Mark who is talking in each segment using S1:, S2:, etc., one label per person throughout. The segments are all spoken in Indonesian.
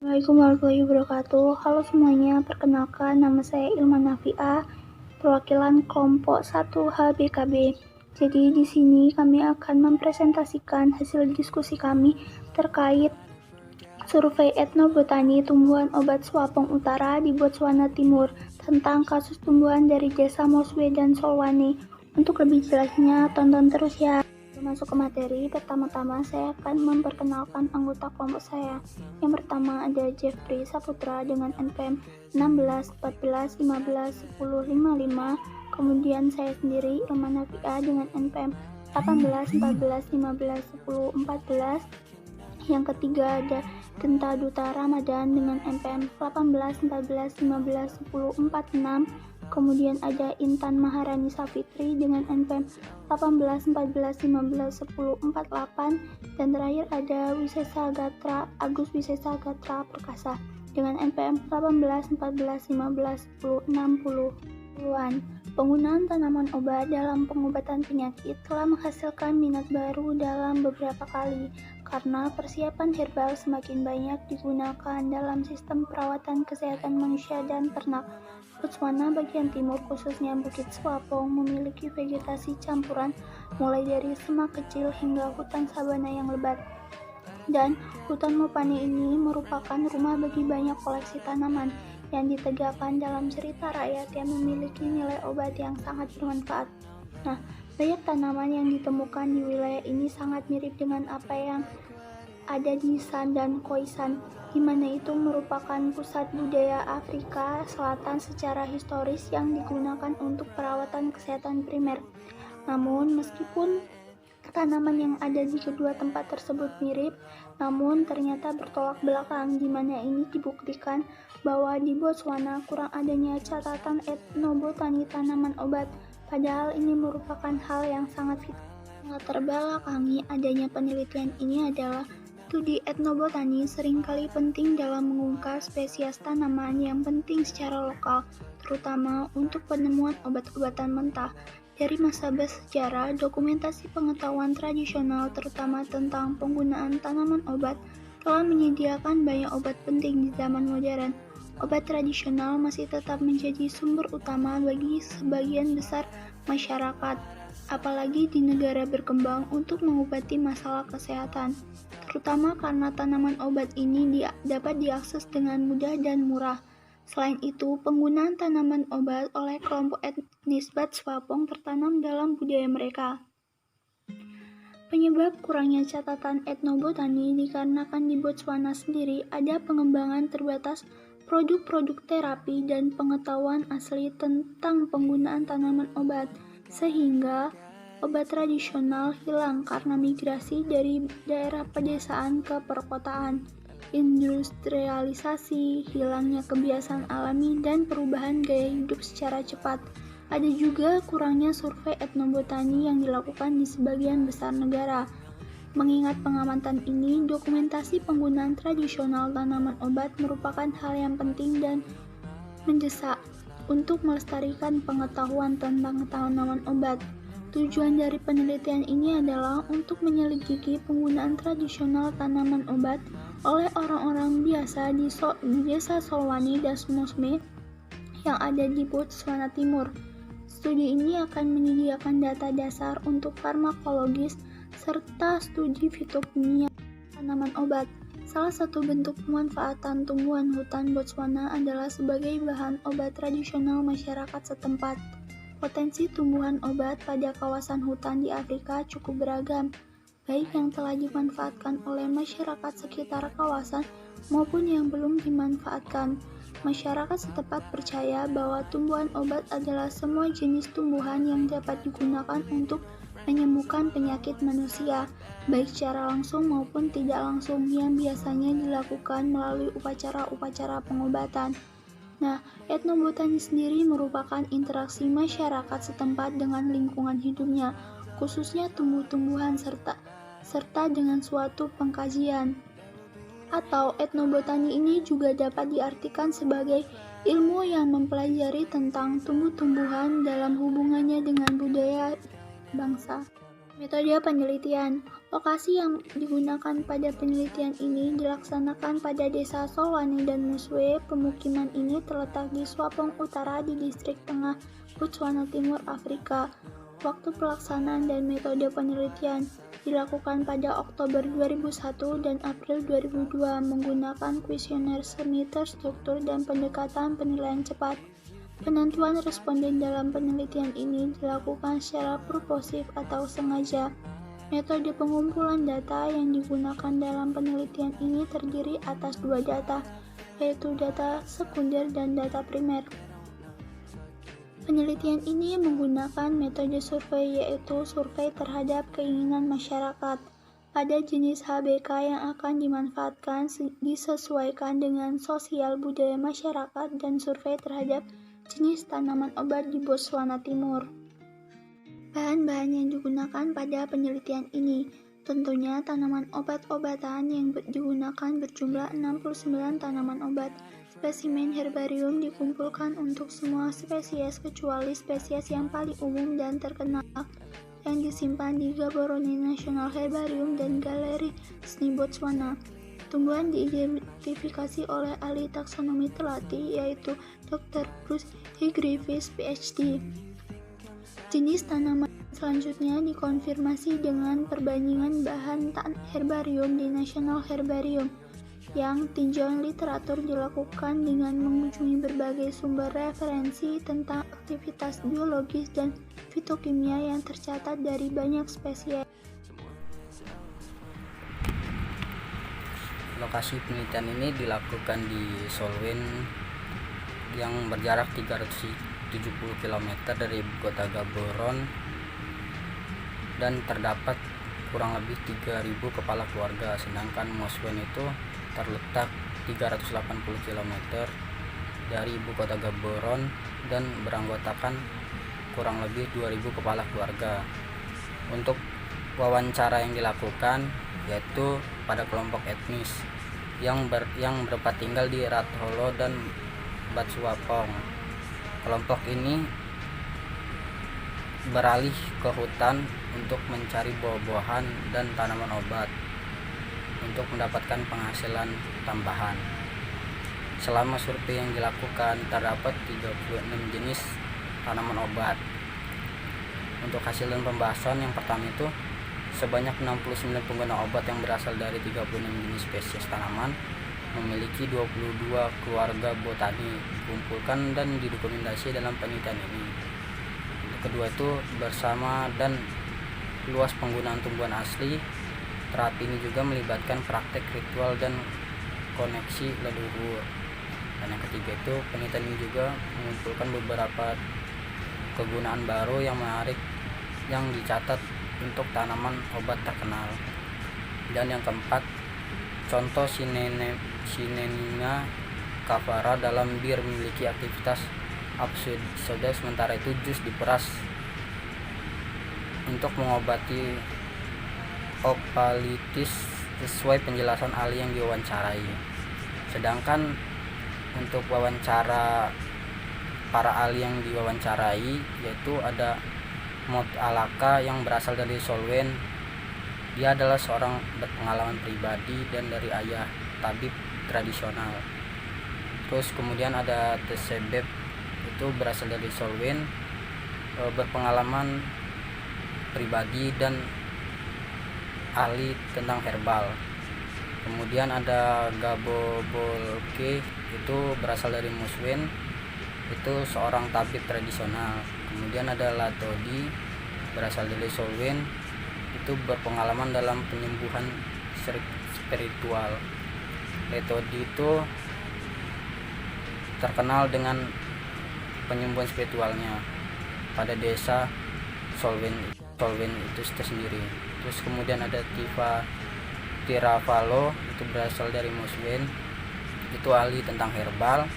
S1: Assalamualaikum warahmatullahi wabarakatuh. Halo semuanya, perkenalkan nama saya Ilman Nafiah, perwakilan kelompok 1HBKB. Jadi di sini kami akan mempresentasikan hasil diskusi kami terkait survei etnobotani tumbuhan obat Swapong Utara di Botswana Timur tentang kasus tumbuhan dari desa Moswe dan Solwane. Untuk lebih jelasnya, tonton terus ya. Masuk ke materi, pertama-tama saya akan memperkenalkan anggota kelompok saya. Yang pertama ada Jeffrey Saputra dengan NPM 16, 14, 15, 10, 55. Kemudian saya sendiri Ilman Nafiah dengan NPM 18, 14, 15, 10, 14. Yang ketiga ada Genta Duta Ramadan dengan NPM 18, 14, 15, 10, 46. Kemudian ada Intan Maharani Safitri dengan NPM 18, 14, 15, 10, 48. Dan terakhir ada Agus Wisesa Gatra Perkasa dengan NPM 18, 14, 15, 10, 60. Penggunaan tanaman obat dalam pengobatan penyakit telah menghasilkan minat baru dalam beberapa kali karena persiapan herbal semakin banyak digunakan dalam sistem perawatan kesehatan manusia dan ternak. Botswana bagian timur, khususnya Bukit Swapong, memiliki vegetasi campuran mulai dari semak kecil hingga hutan sabana yang lebat. Dan hutan Mopane ini merupakan rumah bagi banyak koleksi tanaman yang ditegakkan dalam cerita rakyat yang memiliki nilai obat yang sangat bermanfaat. Nah, banyak tanaman yang ditemukan di wilayah ini sangat mirip dengan apa yang ada di San dan Khoisan, di mana itu merupakan pusat budaya Afrika Selatan secara historis yang digunakan untuk perawatan kesehatan primer. Namun, meskipun tanaman yang ada di kedua tempat tersebut mirip, namun ternyata bertolak belakang, di mana ini dibuktikan bahwa di Botswana kurang adanya catatan etnobotani tanaman obat, padahal ini merupakan hal yang sangat vital. Latar belakangi adanya penelitian ini adalah studi etnobotani seringkali penting dalam mengungkap spesies tanaman yang penting secara lokal, terutama untuk penemuan obat-obatan mentah. Dari masa bersejarah, dokumentasi pengetahuan tradisional terutama tentang penggunaan tanaman obat telah menyediakan banyak obat penting di zaman modern. Obat tradisional masih tetap menjadi sumber utama bagi sebagian besar masyarakat, apalagi di negara berkembang untuk mengobati masalah kesehatan, terutama karena tanaman obat ini dapat diakses dengan mudah dan murah. Selain itu, penggunaan tanaman obat oleh kelompok etnis Bat Swapong tertanam dalam budaya mereka. Penyebab kurangnya catatan etnobotani dikarenakan di Botswana sendiri ada pengembangan terbatas produk-produk terapi dan pengetahuan asli tentang penggunaan tanaman obat, sehingga obat tradisional hilang karena migrasi dari daerah pedesaan ke perkotaan, industrialisasi, hilangnya kebiasaan alami, dan perubahan gaya hidup secara cepat. Ada juga kurangnya survei etnobotani yang dilakukan di sebagian besar negara. Mengingat pengamatan ini, dokumentasi penggunaan tradisional tanaman obat merupakan hal yang penting dan mendesak untuk melestarikan pengetahuan tentang tanaman obat. Tujuan dari penelitian ini adalah untuk menyelidiki penggunaan tradisional tanaman obat oleh orang-orang biasa di desa Solwane dan Moswe yang ada di Botswana Timur. Studi ini akan menyediakan data dasar untuk farmakologis serta studi fitokimia tanaman obat. Salah satu bentuk pemanfaatan tumbuhan hutan Botswana adalah sebagai bahan obat tradisional masyarakat setempat. Potensi tumbuhan obat pada kawasan hutan di Afrika cukup beragam, baik yang telah dimanfaatkan oleh masyarakat sekitar kawasan maupun yang belum dimanfaatkan. Masyarakat setempat percaya bahwa tumbuhan obat adalah semua jenis tumbuhan yang dapat digunakan untuk menyembuhkan penyakit manusia, baik secara langsung maupun tidak langsung, yang biasanya dilakukan melalui upacara-upacara pengobatan. Nah, etnobotani sendiri merupakan interaksi masyarakat setempat dengan lingkungan hidupnya, khususnya tumbuh-tumbuhan serta dengan suatu pengkajian. Atau etnobotani ini juga dapat diartikan sebagai ilmu yang mempelajari tentang tumbuh-tumbuhan dalam hubungannya dengan budaya bangsa. Metode penelitian. Lokasi yang digunakan pada penelitian ini dilaksanakan pada Desa Solwane dan Muswe. Pemukiman ini terletak di Swapong Utara di Distrik Tengah, Botswana Timur, Afrika. Waktu pelaksanaan dan metode penelitian dilakukan pada Oktober 2001 dan April 2002 menggunakan kuesioner semi terstruktur dan pendekatan penilaian cepat. Penentuan responden dalam penelitian ini dilakukan secara purposif atau sengaja. Metode pengumpulan data yang digunakan dalam penelitian ini terdiri atas dua data, yaitu data sekunder dan data primer. Penelitian ini menggunakan metode survei, yaitu survei terhadap keinginan masyarakat. Pada jenis HBK yang akan dimanfaatkan disesuaikan dengan sosial budaya masyarakat dan survei terhadap jenis tanaman obat di Botswana Timur. Bahan-bahan yang digunakan pada penelitian ini tentunya tanaman obat-obatan yang digunakan berjumlah 69 tanaman obat. Spesimen herbarium dikumpulkan untuk semua spesies kecuali spesies yang paling umum dan terkenal yang disimpan di Gaborone National Herbarium dan Galeri Seni Botswana. Tumbuhan diidentifikasi oleh ahli taksonomi telati, yaitu Dr. Bruce H. Griffiths, PhD. Jenis tanaman selanjutnya dikonfirmasi dengan perbandingan bahan herbarium di National Herbarium. Yang tinjauan literatur dilakukan dengan mengunjungi berbagai sumber referensi tentang aktivitas biologis dan fitokimia yang tercatat dari banyak spesies.
S2: Lokasi penelitian ini dilakukan di Solwen yang berjarak 370 km dari ibu kota Gaborone dan terdapat kurang lebih 3.000 kepala keluarga, sedangkan Muswen itu terletak 380 km dari ibu kota Gaborone dan beranggotakan kurang lebih 2.000 kepala keluarga. Untuk wawancara yang dilakukan yaitu pada kelompok etnis yang bertempat tinggal di Ratholo dan Batswapong. Kelompok ini beralih ke hutan untuk mencari buah-buahan dan tanaman obat untuk mendapatkan penghasilan tambahan. Selama survei yang dilakukan terdapat 36 jenis tanaman obat. Untuk hasil dan pembahasan yang pertama itu sebanyak 69 pengguna obat yang berasal dari 36 jenis spesies tanaman memiliki 22 keluarga botani dikumpulkan dan didokumentasi dalam penelitian ini. Kedua itu bersama dan luas penggunaan tumbuhan asli. Terapi ini juga melibatkan praktek ritual dan koneksi leluhur. Dan yang ketiga itu penelitian ini juga mengumpulkan beberapa kegunaan baru yang menarik yang dicatat untuk tanaman obat terkenal. Dan yang keempat, contoh Sinenina cavara dalam bir memiliki aktivitas absida, sementara itu jus diperas untuk mengobati opalitis sesuai penjelasan ahli yang diwawancarai. Sedangkan untuk wawancara para ahli yang diwawancarai yaitu ada Mot Alaka yang berasal dari Solwen. Dia adalah seorang berpengalaman pribadi dan dari ayah tabib tradisional. Terus kemudian ada Tsebeb, itu berasal dari Solwen, berpengalaman pribadi dan ahli tentang herbal. Kemudian ada Gabo Bolke, itu berasal dari Muswen, itu seorang tabib tradisional. Kemudian ada Latodi, berasal dari Solwen, itu berpengalaman dalam penyembuhan spiritual. Latodi itu terkenal dengan penyembuhan spiritualnya pada desa Solwen itu sendiri. Terus kemudian ada Tiravalo, itu berasal dari Muswen, itu ahli tentang herbal.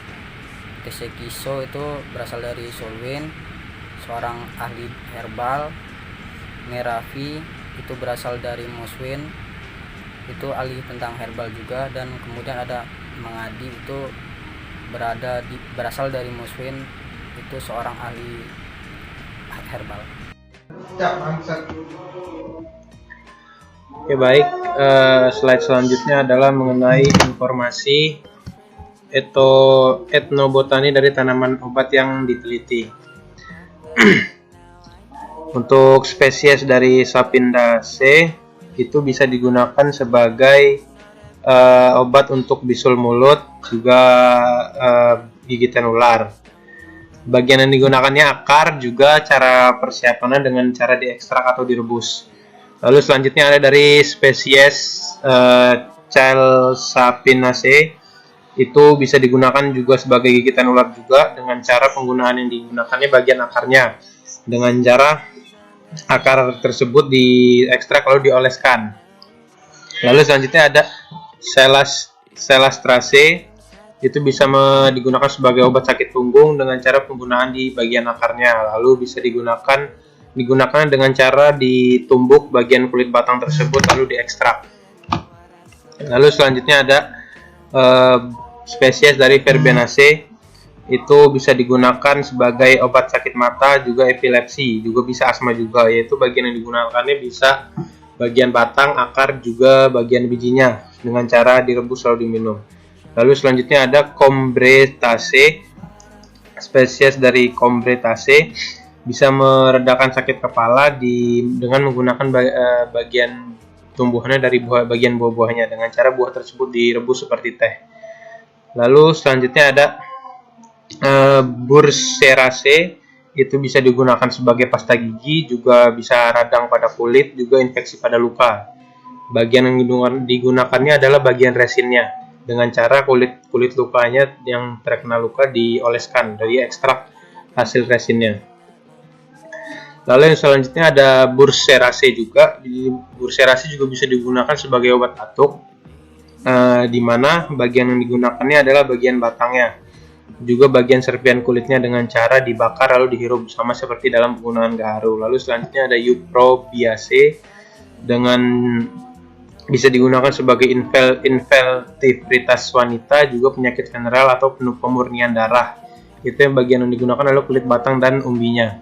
S2: Tesekiso itu berasal dari Solwen, seorang ahli herbal. Merafi itu berasal dari Muswen, itu ahli tentang herbal juga. Dan kemudian ada Mangadi, itu berasal dari Muswen, itu seorang ahli herbal.
S3: Oke, baik. Slide selanjutnya adalah mengenai informasi etnobotani dari tanaman obat yang diteliti. Untuk spesies dari Sapindaceae itu bisa digunakan sebagai obat untuk bisul mulut, juga gigitan ular. Bagian yang digunakannya akar, juga cara persiapannya dengan cara diekstrak atau direbus. Lalu selanjutnya ada dari spesies Sapindaceae, itu bisa digunakan juga sebagai gigitan ular juga, dengan cara penggunaan yang digunakannya bagian akarnya, dengan cara akar tersebut diekstrak lalu dioleskan. Lalu selanjutnya ada Celastraceae, itu bisa digunakan sebagai obat sakit punggung dengan cara penggunaan di bagian akarnya. Lalu bisa digunakan dengan cara ditumbuk bagian kulit batang tersebut lalu diekstrak. Lalu selanjutnya ada spesies dari Verbenaceae, itu bisa digunakan sebagai obat sakit mata, juga epilepsi, juga bisa asma juga, yaitu bagian yang digunakannya bisa bagian batang, akar, juga bagian bijinya, dengan cara direbus lalu diminum. Lalu selanjutnya ada Combretaceae. Spesies dari Combretaceae bisa meredakan sakit kepala dengan menggunakan bagian tumbuhannya dari bagian buah-buahnya, dengan cara buah tersebut direbus seperti teh. Lalu selanjutnya ada Burseraceae, itu bisa digunakan sebagai pasta gigi, juga bisa radang pada kulit, juga infeksi pada luka. Bagian yang digunakannya adalah bagian resinnya, dengan cara kulit lukanya yang terkena luka dioleskan dari ekstrak hasil resinnya. Lalu yang selanjutnya ada Burseraceae juga. Burseraceae juga bisa digunakan sebagai obat batuk, di mana bagian yang digunakannya adalah bagian batangnya, juga bagian serpihan kulitnya, dengan cara dibakar lalu dihirup, sama seperti dalam penggunaan gaharu. Lalu selanjutnya ada Euphorbiaceae, dengan bisa digunakan sebagai infektivitas wanita, juga penyakit venereal atau pemurnian darah. Itu yang bagian yang digunakan adalah kulit batang dan umbinya,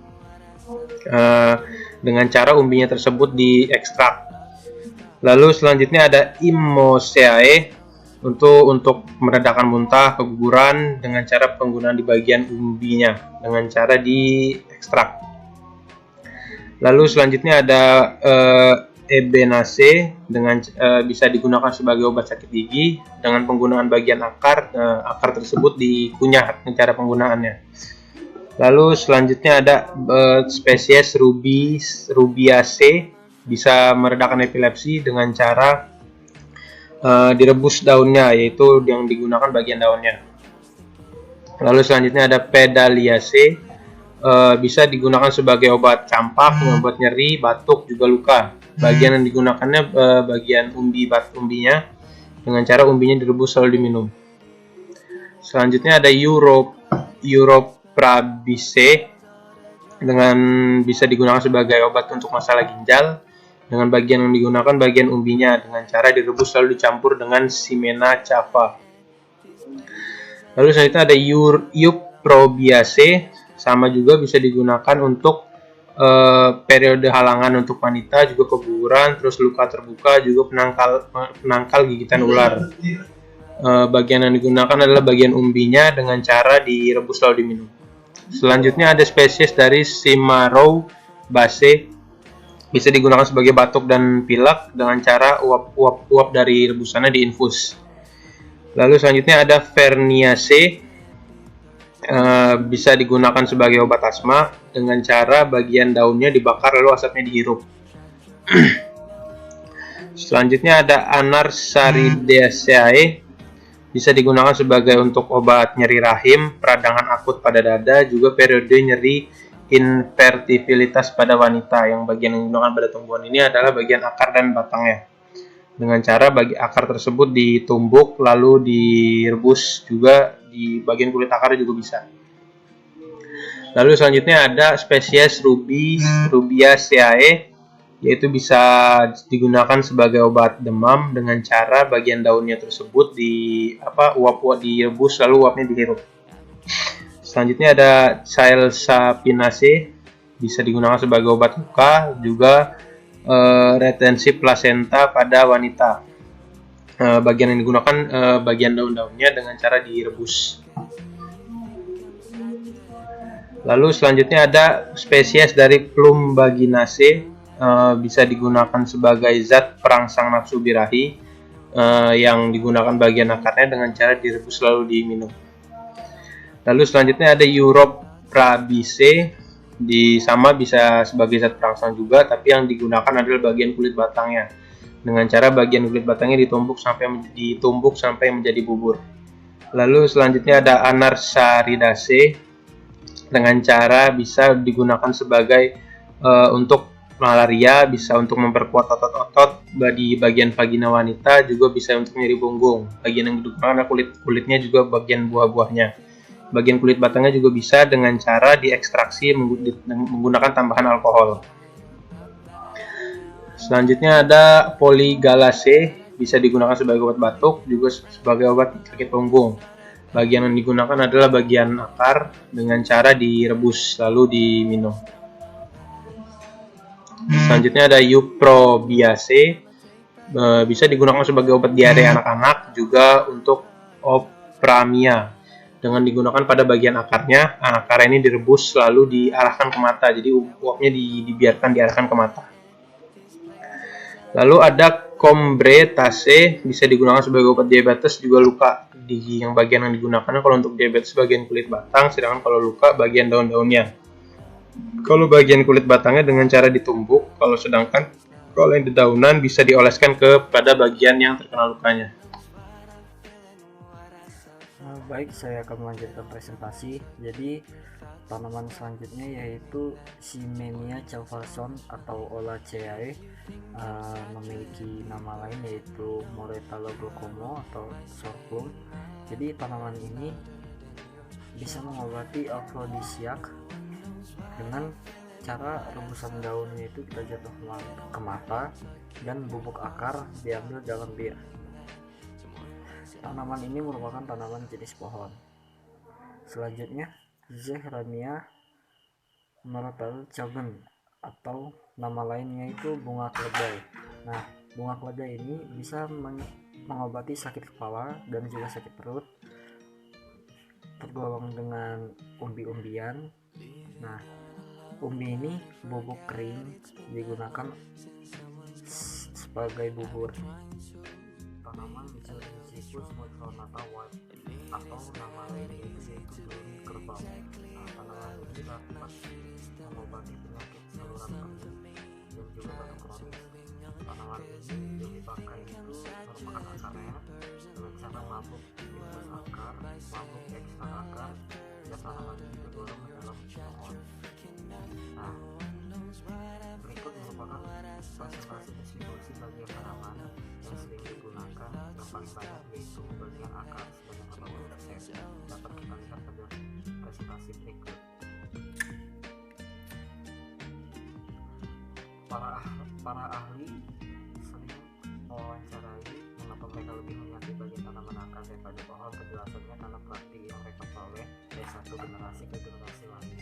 S3: dengan cara umbinya tersebut diekstrak. Lalu selanjutnya ada Imoceae, untuk meredakan muntah, keguguran, dengan cara penggunaan di bagian umbinya, dengan cara diekstrak. Lalu selanjutnya ada Ebenaceae, dengan bisa digunakan sebagai obat sakit gigi, dengan penggunaan bagian akar. Akar tersebut dikunyah dengan cara penggunaannya. Lalu selanjutnya ada spesies Rubiaceae, bisa meredakan epilepsi dengan cara direbus daunnya, yaitu yang digunakan bagian daunnya. Lalu selanjutnya ada Pedaliaceae, bisa digunakan sebagai obat campak, obat nyeri, batuk, juga luka. Bagian yang digunakannya bagian umbinya, dengan cara umbinya direbus lalu diminum. Selanjutnya ada Europrabiceae, dengan bisa digunakan sebagai obat untuk masalah ginjal, dengan bagian yang digunakan bagian umbinya, dengan cara direbus lalu dicampur dengan Ximena cava. Lalu selanjutnya ada Euphorbiaceae, sama juga bisa digunakan untuk periode halangan untuk wanita, juga keguguran, terus luka terbuka, juga penangkal gigitan ular. Bagian yang digunakan adalah bagian umbinya, dengan cara direbus lalu diminum. Selanjutnya ada spesies dari Cimarobaceae, bisa digunakan sebagai batuk dan pilek, dengan cara uap dari rebusannya diinfus. Lalu selanjutnya ada Verniaceae, bisa digunakan sebagai obat asma, dengan cara bagian daunnya dibakar lalu asapnya dihirup. Selanjutnya ada Anarsaridaceae, bisa digunakan sebagai untuk obat nyeri rahim, peradangan akut pada dada, juga periode nyeri infertilitas pada wanita. Yang bagian yang digunakan pada tumbuhan ini adalah bagian akar dan batangnya, dengan cara akar tersebut ditumbuk lalu direbus, juga di bagian kulit akar juga bisa. Lalu selanjutnya ada spesies Rubiaceae, yaitu bisa digunakan sebagai obat demam, dengan cara bagian daunnya tersebut uap direbus lalu uapnya dihirup. Selanjutnya ada Sapindaceae, bisa digunakan sebagai obat luka, juga retensi plasenta pada wanita. Bagian yang digunakan bagian daun-daunnya dengan cara direbus. Lalu selanjutnya ada spesies dari Plumbaginaceae, bisa digunakan sebagai zat perangsang nafsu birahi, yang digunakan bagian akarnya dengan cara direbus lalu diminum. Lalu selanjutnya ada Europrabiaceae, sama bisa sebagai zat perangsang juga, tapi yang digunakan adalah bagian kulit batangnya. Dengan cara bagian kulit batangnya ditumbuk sampai menjadi bubur. Lalu selanjutnya ada Anarsaridaceae, dengan cara bisa digunakan sebagai untuk malaria, bisa untuk memperkuat otot-otot di bagian vagina wanita, juga bisa untuk nyeri punggung. Bagian yang digunakan adalah kulitnya, juga bagian buah-buahnya. Bagian kulit batangnya juga bisa dengan cara diekstraksi menggunakan tambahan alkohol. Selanjutnya ada Polygalaceae, bisa digunakan sebagai obat batuk, juga sebagai obat sakit punggung. Bagian yang digunakan adalah bagian akar dengan cara direbus lalu diminum. Selanjutnya ada Euprobiaceae, bisa digunakan sebagai obat diare anak-anak, juga untuk opramia. Dengan digunakan pada bagian akarnya, akar ini direbus lalu diarahkan ke mata, jadi uapnya dibiarkan diarahkan ke mata. Lalu ada Combretaceae, bisa digunakan sebagai obat diabetes, juga luka. Yang bagian yang digunakan kalau untuk diabetes bagian kulit batang, sedangkan kalau luka bagian daun-daunnya. Kalau bagian kulit batangnya dengan cara ditumbuk, sedangkan kalau yang dedaunan bisa dioleskan kepada bagian yang terkena lukanya.
S2: Baik, saya akan melanjutkan presentasi. Jadi tanaman selanjutnya yaitu Ximenia chalvason atau Olaceae, memiliki nama lain yaitu Moretalo glaucoma atau sorghum. Jadi tanaman ini bisa mengobati afrodisiak dengan cara rebusan daunnya itu kita jatuh ke mata dan bubuk akar diambil dalam bir. Tanaman ini merupakan tanaman jenis pohon. Selanjutnya Zehrania Myrtle atau nama lainnya itu bunga keledai. Nah, bunga keledai ini bisa mengobati sakit kepala dan juga sakit perut, tergolong dengan umbi-umbian. Nah, umbi ini bubuk kering digunakan sebagai bubur. Tanaman Misiricus micronata white atau nama lainnya yaitu daun kerbau. Nah, tanaman ini dapat mengobati penyakit saluran kemih dan juga batuk kronis. Tanaman ini yang dipakai itu merupakan akarnya dengan cara mabuk infus akar, mabuk ekstrak akar, dan tanaman ini tergolong dalam pohon. Nah, berikut merupakan presentasi distribusi bagian tanaman yang sering digunakan. Yang paling banyak yaitu bagian akar sebanyak 80%. Dapat kita lihat pada presentasi berikut. Para ahli sering mewawancarai mengapa mereka lebih menyakiti bagian tanaman akar daripada pohon. Penjelasannya karena praktik yang mereka peroleh dari satu generasi ke generasi lain.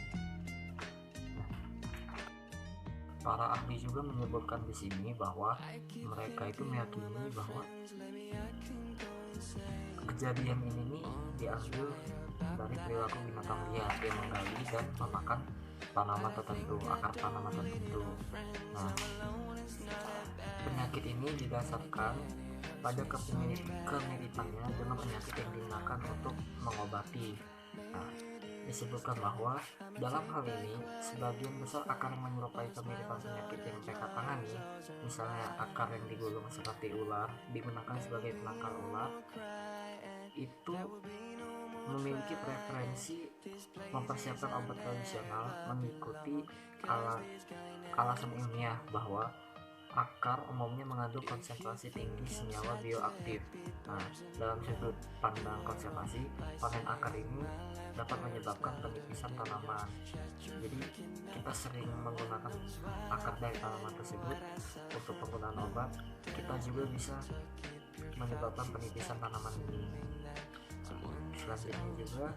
S2: Para ahli juga menyebutkan di sini bahwa mereka itu meyakini bahwa kejadian ini diambil dari perilaku binatang liar yang menggali dan memakan tanaman tertentu, akar tanaman tertentu. Nah, penyakit ini didasarkan pada kemiripannya dengan penyakit yang digunakan untuk mengobati. Nah, disebutkan bahwa dalam hal ini sebagian besar akar yang menyerupai kemiripan penyakit yang mereka tangani, misalnya akar yang digulung seperti ular digunakan sebagai penangkal ular, itu memiliki preferensi mempersiapkan obat tradisional mengikuti alasan ilmiah bahwa akar umumnya mengandung konsentrasi tinggi senyawa bioaktif. Nah, dalam sudut pandang konservasi, panen akar ini dapat menyebabkan penipisan tanaman. Jadi, kita sering menggunakan akar dari tanaman tersebut untuk penggunaan obat. Kita juga bisa menyebabkan penipisan tanaman ini. Selanjutnya juga,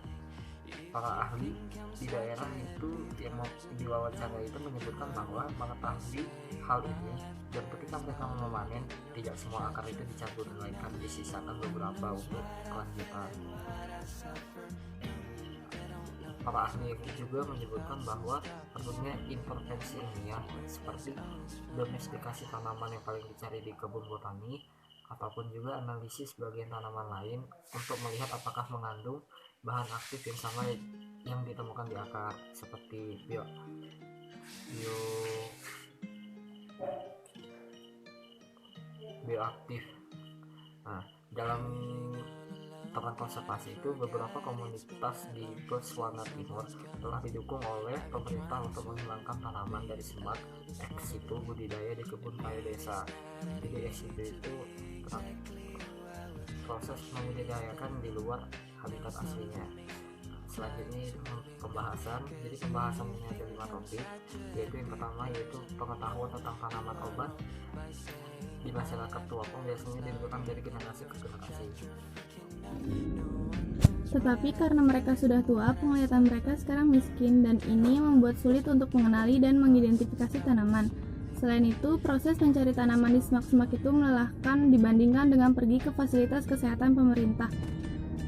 S4: para ahli di daerah itu yang diwawancara itu menyebutkan bahwa mengetahui hal ini, dan ketika mereka memanen, tidak semua akar itu dicabut, melainkan disisakan beberapa untuk kelanjutan. Para ahli juga menyebutkan bahwa perlunya intervensi ilmiah seperti domestikasi tanaman yang paling dicari di kebun botani, ataupun juga analisis bagian tanaman lain untuk melihat apakah mengandung bahan aktif yang sama yang ditemukan di akar, seperti bioaktif. Nah, dalam tentang konservasi itu, beberapa komunitas di Botswana Timur telah didukung oleh pemerintah untuk menghilangkan tanaman dari semak ex situ budidaya di kebun raya desa. Jadi ex situ itu proses membudidayakan di luar habitat aslinya. Selanjutnya itu pembahasan. Jadi pembahasannya ada 5 topik, yaitu yang pertama yaitu pengetahuan tentang tanaman obat di masyarakat Tuapong biasanya diberikan dari generasi ke generasi.
S5: Tetapi karena mereka sudah tua, penglihatan mereka sekarang miskin, dan ini membuat sulit untuk mengenali dan mengidentifikasi tanaman. Selain itu, proses mencari tanaman di semak-semak itu melelahkan dibandingkan dengan pergi ke fasilitas kesehatan pemerintah.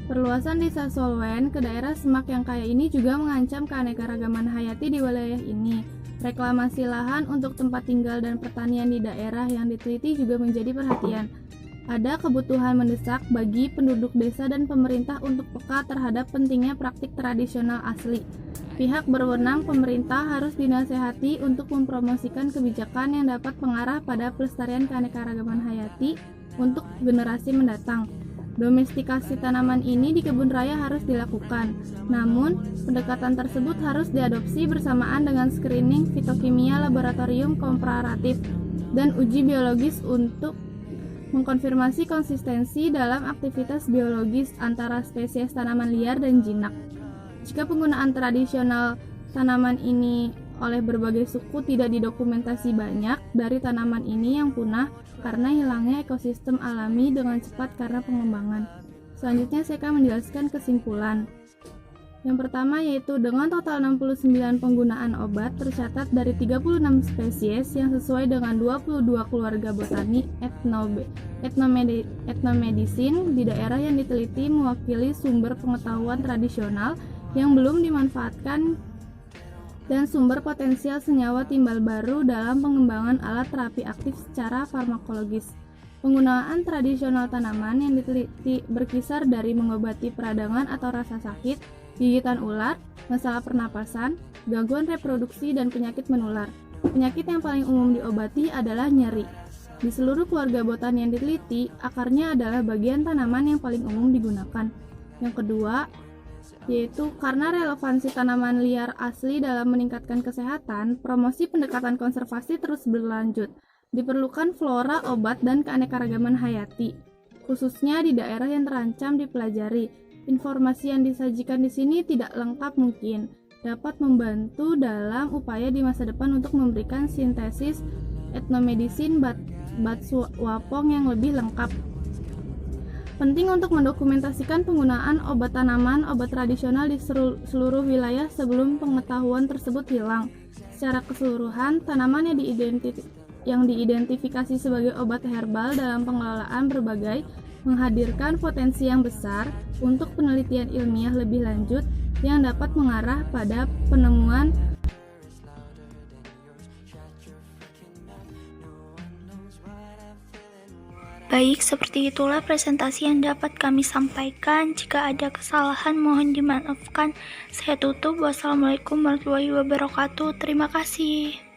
S5: Perluasan desa Solwen ke daerah semak yang kaya ini juga mengancam keanekaragaman hayati di wilayah ini. Reklamasi lahan untuk tempat tinggal dan pertanian di daerah yang diteliti juga menjadi perhatian. Ada kebutuhan mendesak bagi penduduk desa dan pemerintah untuk peka terhadap pentingnya praktik tradisional asli. Pihak berwenang pemerintah harus dinasehati untuk mempromosikan kebijakan yang dapat mengarah pada pelestarian keanekaragaman hayati untuk generasi mendatang. Domestikasi tanaman ini di kebun raya harus dilakukan, namun pendekatan tersebut harus diadopsi bersamaan dengan screening fitokimia laboratorium komparatif dan uji biologis untuk mengkonfirmasi konsistensi dalam aktivitas biologis antara spesies tanaman liar dan jinak. Jika penggunaan tradisional tanaman ini oleh berbagai suku tidak didokumentasi, banyak dari tanaman ini yang punah karena hilangnya ekosistem alami dengan cepat karena pengembangan. Selanjutnya saya akan menjelaskan kesimpulan. Yang pertama yaitu dengan total 69 penggunaan obat tercatat dari 36 spesies yang sesuai dengan 22 keluarga botani etnomedicine di daerah yang diteliti mewakili sumber pengetahuan tradisional yang belum dimanfaatkan dan sumber potensial senyawa timbal baru dalam pengembangan alat terapi aktif secara farmakologis. Penggunaan tradisional tanaman yang diteliti berkisar dari mengobati peradangan atau rasa sakit, gigitan ular, masalah pernapasan, gangguan reproduksi, dan penyakit menular. Penyakit yang paling umum diobati adalah nyeri. Di seluruh keluarga botani yang diteliti, akarnya adalah bagian tanaman yang paling umum digunakan. Yang kedua, yaitu karena relevansi tanaman liar asli dalam meningkatkan kesehatan, promosi pendekatan konservasi terus berlanjut. Diperlukan flora, obat, dan keanekaragaman hayati, khususnya di daerah yang terancam dipelajari. Informasi yang disajikan di sini tidak lengkap mungkin dapat membantu dalam upaya di masa depan untuk memberikan sintesis etnomedicine Botswana yang lebih lengkap. Penting untuk mendokumentasikan penggunaan obat tanaman, obat tradisional di seluruh wilayah sebelum pengetahuan tersebut hilang. Secara keseluruhan, tanaman yang diidentifikasi sebagai obat herbal dalam pengelolaan berbagai menghadirkan potensi yang besar untuk penelitian ilmiah lebih lanjut yang dapat mengarah pada penemuan.
S1: Baik, seperti itulah presentasi yang dapat kami sampaikan. Jika ada kesalahan mohon dimaafkan. Saya tutup. Wassalamualaikum warahmatullahi wabarakatuh. Terima kasih.